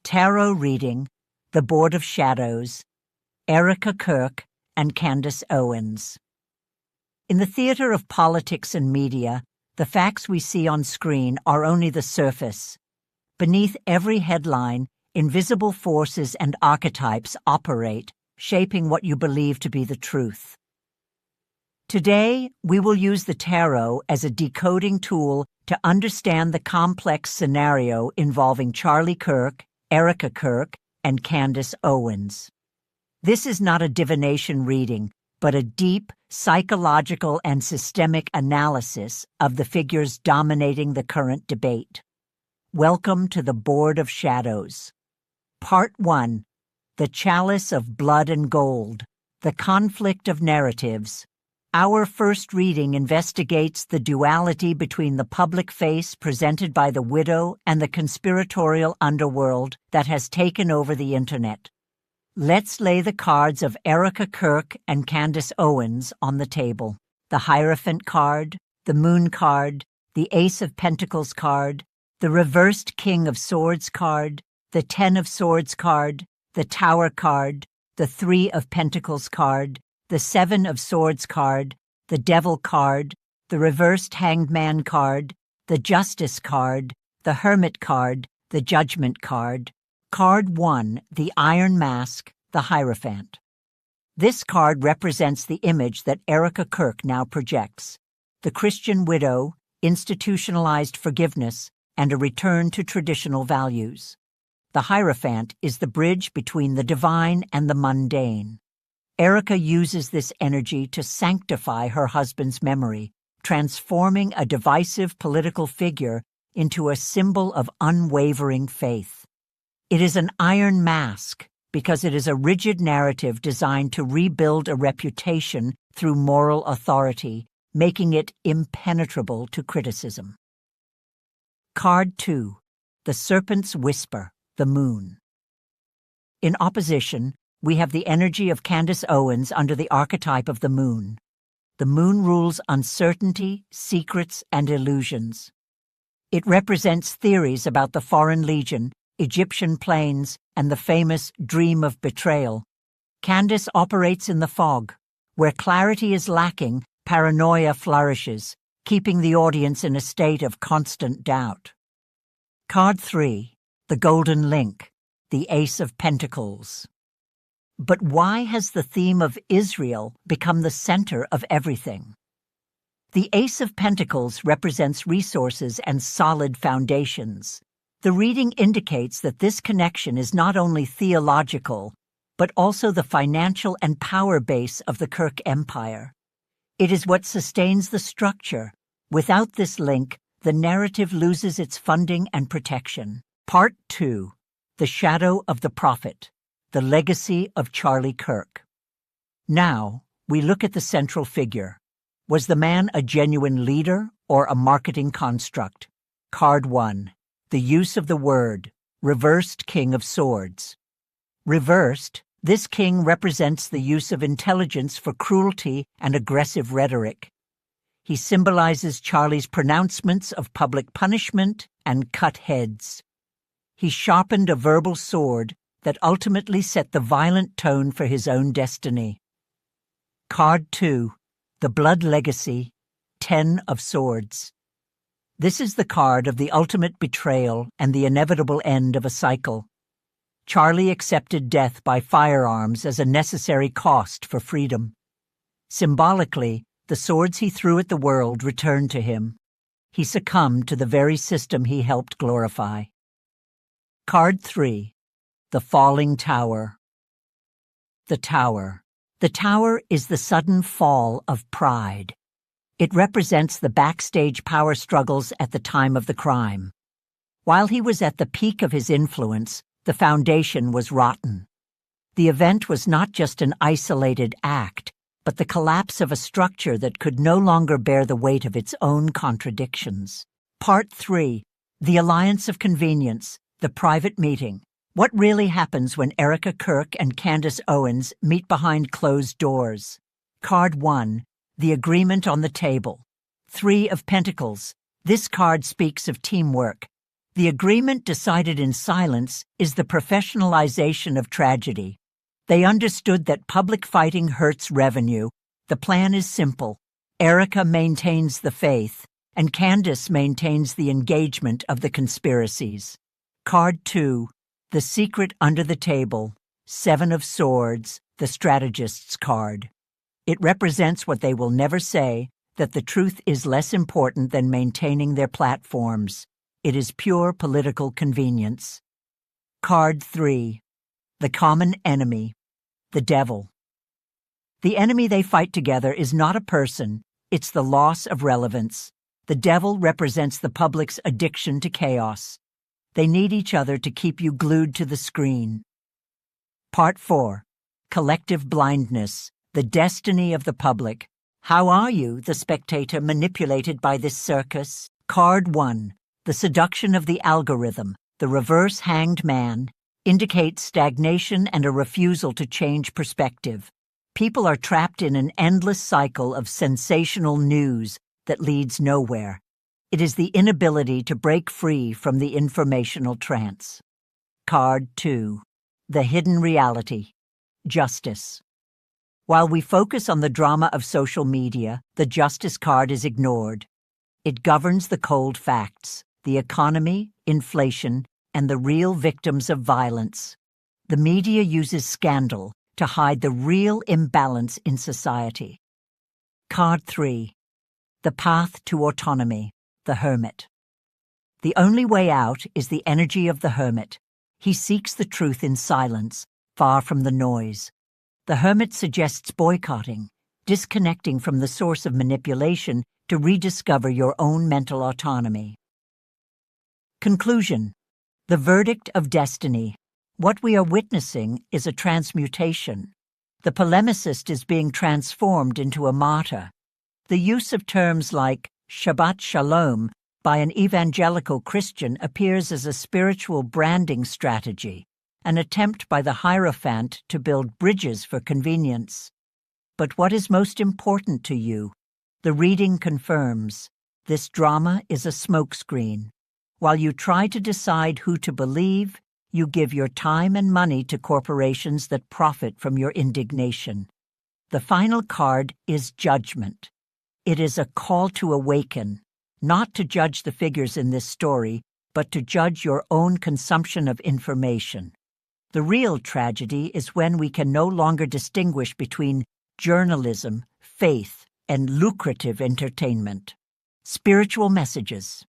Tarot Reading, The Board of Shadows, Erika Kirk and Candace Owens. In the theater of politics and media, the facts we see on screen are only the surface. Beneath every headline, invisible forces and archetypes operate, shaping what you believe to be the truth. Today, we will use the tarot as a decoding tool to understand the complex scenario involving Charlie Kirk, Erika Kirk, and Candace Owens. This is not a divination reading, but a deep, psychological and systemic analysis of the figures dominating the current debate. Welcome to the Board of Shadows. Part 1. The Chalice of Blood and Gold. The Conflict of Narratives. Our first reading investigates the duality between the public face presented by the widow and the conspiratorial underworld that has taken over the internet. Let's lay the cards of Erika Kirk and Candace Owens on the table. The Hierophant card, the Moon card, the Ace of Pentacles card, the reversed King of Swords card, the Ten of Swords card, the Tower card, the Three of Pentacles card, the Seven of Swords card, the Devil card, the reversed Hanged Man card, the Justice card, the Hermit card, the Judgment card. Card 1, the Iron Mask, the Hierophant. This card represents the image that Erika Kirk now projects: the Christian widow, institutionalized forgiveness, and a return to traditional values. The Hierophant is the bridge between the divine and the mundane. Erika uses this energy to sanctify her husband's memory, transforming a divisive political figure into a symbol of unwavering faith. It is an iron mask because it is a rigid narrative designed to rebuild a reputation through moral authority, making it impenetrable to criticism. Card 2. The Serpent's Whisper, the Moon. In opposition, we have the energy of Candace Owens under the archetype of the Moon. The Moon rules uncertainty, secrets, and illusions. It represents theories about the Foreign Legion, Egyptian plains, and the famous Dream of Betrayal. Candace operates in the fog. Where clarity is lacking, paranoia flourishes, keeping the audience in a state of constant doubt. Card 3. The Golden Link, the Ace of Pentacles. But why has the theme of Israel become the center of everything? The Ace of Pentacles represents resources and solid foundations. The reading indicates that this connection is not only theological, but also the financial and power base of the Kirk Empire. It is what sustains the structure. Without this link, the narrative loses its funding and protection. Part 2. The Shadow of the Prophet. The Legacy of Charlie Kirk. Now, we look at the central figure. Was the man a genuine leader or a marketing construct? Card 1. The Use of the Word, Reversed King of Swords. Reversed, this king represents the use of intelligence for cruelty and aggressive rhetoric. He symbolizes Charlie's pronouncements of public punishment and cut heads. He sharpened a verbal sword that ultimately set the violent tone for his own destiny. Card 2. The Blood Legacy, Ten of Swords. This is the card of the ultimate betrayal and the inevitable end of a cycle. Charlie accepted death by firearms as a necessary cost for freedom. Symbolically, the swords he threw at the world returned to him. He succumbed to the very system he helped glorify. Card 3. The Falling Tower. The Tower. The Tower is the sudden fall of pride. It represents the backstage power struggles at the time of the crime. While he was at the peak of his influence, the foundation was rotten. The event was not just an isolated act, but the collapse of a structure that could no longer bear the weight of its own contradictions. Part 3. The Alliance of Convenience, the Private Meeting. What really happens when Erika Kirk and Candace Owens meet behind closed doors? Card 1. The Agreement on the Table. Three of Pentacles. This card speaks of teamwork. The agreement decided in silence is the professionalization of tragedy. They understood that public fighting hurts revenue. The plan is simple. Erika maintains the faith, and Candace maintains the engagement of the conspiracies. Card 2, The Secret Under the Table, 7 of Swords, the strategist's card. It represents what they will never say, that the truth is less important than maintaining their platforms. It is pure political convenience. Card 3, The Common Enemy, the Devil. The enemy they fight together is not a person, it's the loss of relevance. The devil represents the public's addiction to chaos. They need each other to keep you glued to the screen. Part 4, Collective Blindness, the Destiny of the Public. How are you, the spectator, manipulated by this circus? Card 1, The Seduction of the Algorithm, the Reverse Hanged Man, indicates stagnation and a refusal to change perspective. People are trapped in an endless cycle of sensational news that leads nowhere. It is the inability to break free from the informational trance. Card 2, The Hidden Reality, Justice. While we focus on the drama of social media, the justice card is ignored. It governs the cold facts, the economy, inflation, and the real victims of violence. The media uses scandal to hide the real imbalance in society. Card 3, The Path to Autonomy, the Hermit. The only way out is the energy of the hermit. He seeks the truth in silence, far from the noise. The hermit suggests boycotting, disconnecting from the source of manipulation to rediscover your own mental autonomy. Conclusion. The verdict of destiny. What we are witnessing is a transmutation. The polemicist is being transformed into a martyr. The use of terms like Shabbat Shalom by an evangelical Christian appears as a spiritual branding strategy, an attempt by the Hierophant to build bridges for convenience. But what is most important to you? The reading confirms. This drama is a smokescreen. While you try to decide who to believe, you give your time and money to corporations that profit from your indignation. The final card is Judgment. It is a call to awaken, not to judge the figures in this story, but to judge your own consumption of information. The real tragedy is when we can no longer distinguish between journalism, faith, and lucrative entertainment. Spiritual messages.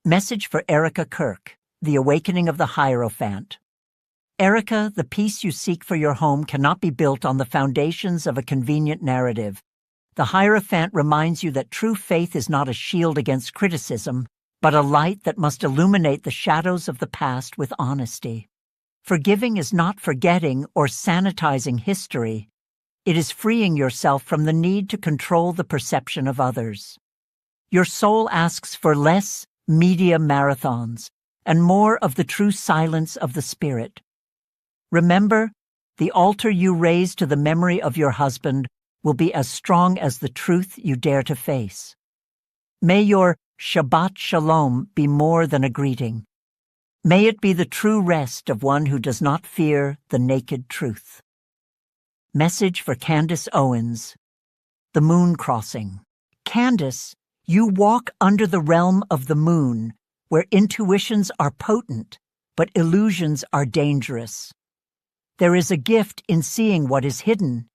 Message for Erika Kirk, The Awakening of the Hierophant. Erika, the peace you seek for your home cannot be built on the foundations of a convenient narrative. The Hierophant reminds you that true faith is not a shield against criticism, but a light that must illuminate the shadows of the past with honesty. Forgiving is not forgetting or sanitizing history. It is freeing yourself from the need to control the perception of others. Your soul asks for less media marathons and more of the true silence of the spirit. Remember, the altar you raise to the memory of your husband will be as strong as the truth you dare to face. May your Shabbat Shalom be more than a greeting. May it be the true rest of one who does not fear the naked truth. Message for Candace Owens. The Moon Crossing. Candace, you walk under the realm of the moon, where intuitions are potent, but illusions are dangerous. There is a gift in seeing what is hidden,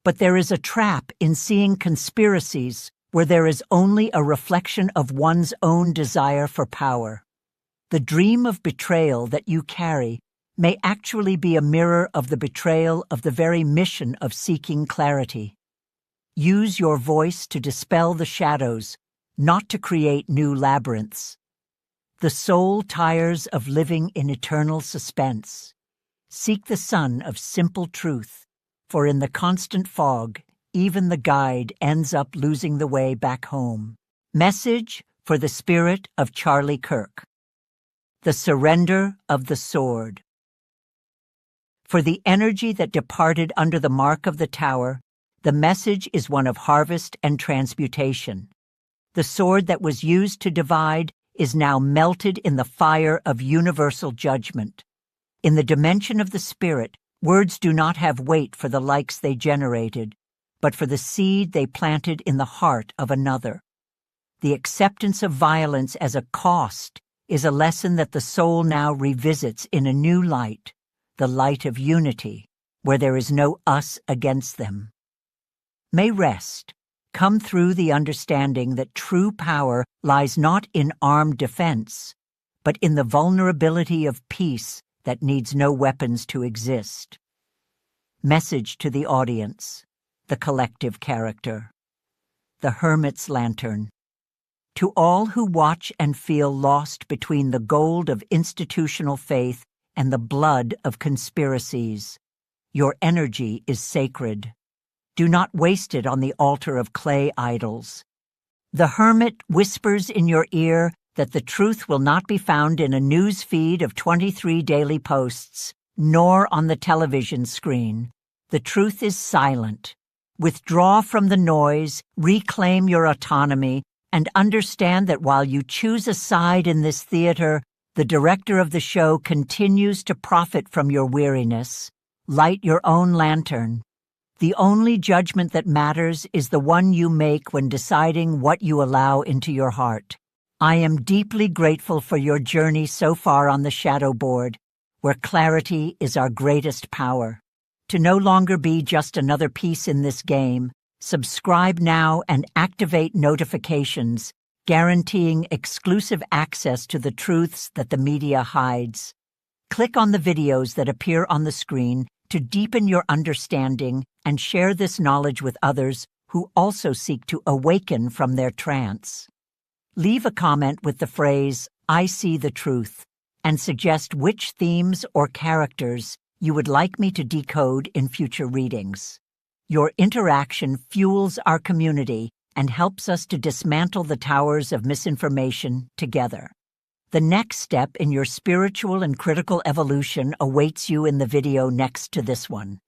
but there is a trap in seeing conspiracies where there is only a reflection of one's own desire for power. The dream of betrayal that you carry may actually be a mirror of the betrayal of the very mission of seeking clarity. Use your voice to dispel the shadows, not to create new labyrinths. The soul tires of living in eternal suspense. Seek the sun of simple truth, for in the constant fog, even the guide ends up losing the way back home. Message for the spirit of Charlie Kirk. The surrender of the sword. For the energy that departed under the mark of the tower, the message is one of harvest and transmutation. The sword that was used to divide is now melted in the fire of universal judgment. In the dimension of the spirit, words do not have weight for the likes they generated, but for the seed they planted in the heart of another. The acceptance of violence as a cost is a lesson that the soul now revisits in a new light, the light of unity, where there is no us against them. May rest come through the understanding that true power lies not in armed defense, but in the vulnerability of peace that needs no weapons to exist. Message to the audience, the collective character. The Hermit's Lantern. To all who watch and feel lost between the gold of institutional faith and the blood of conspiracies, your energy is sacred. Do not waste it on the altar of clay idols. The Hermit whispers in your ear that the truth will not be found in a news feed of 23 daily posts, nor on the television screen. The truth is silent. Withdraw from the noise, reclaim your autonomy, and understand that while you choose a side in this theater, the director of the show continues to profit from your weariness. Light your own lantern. The only judgment that matters is the one you make when deciding what you allow into your heart. I am deeply grateful for your journey so far on the shadow board, where clarity is our greatest power. To no longer be just another piece in this game, subscribe now and activate notifications, guaranteeing exclusive access to the truths that the media hides. Click on the videos that appear on the screen to deepen your understanding and share this knowledge with others who also seek to awaken from their trance. Leave a comment with the phrase, "I see the truth," and suggest which themes or characters you would like me to decode in future readings. Your interaction fuels our community and helps us to dismantle the towers of misinformation together. The next step in your spiritual and critical evolution awaits you in the video next to this one.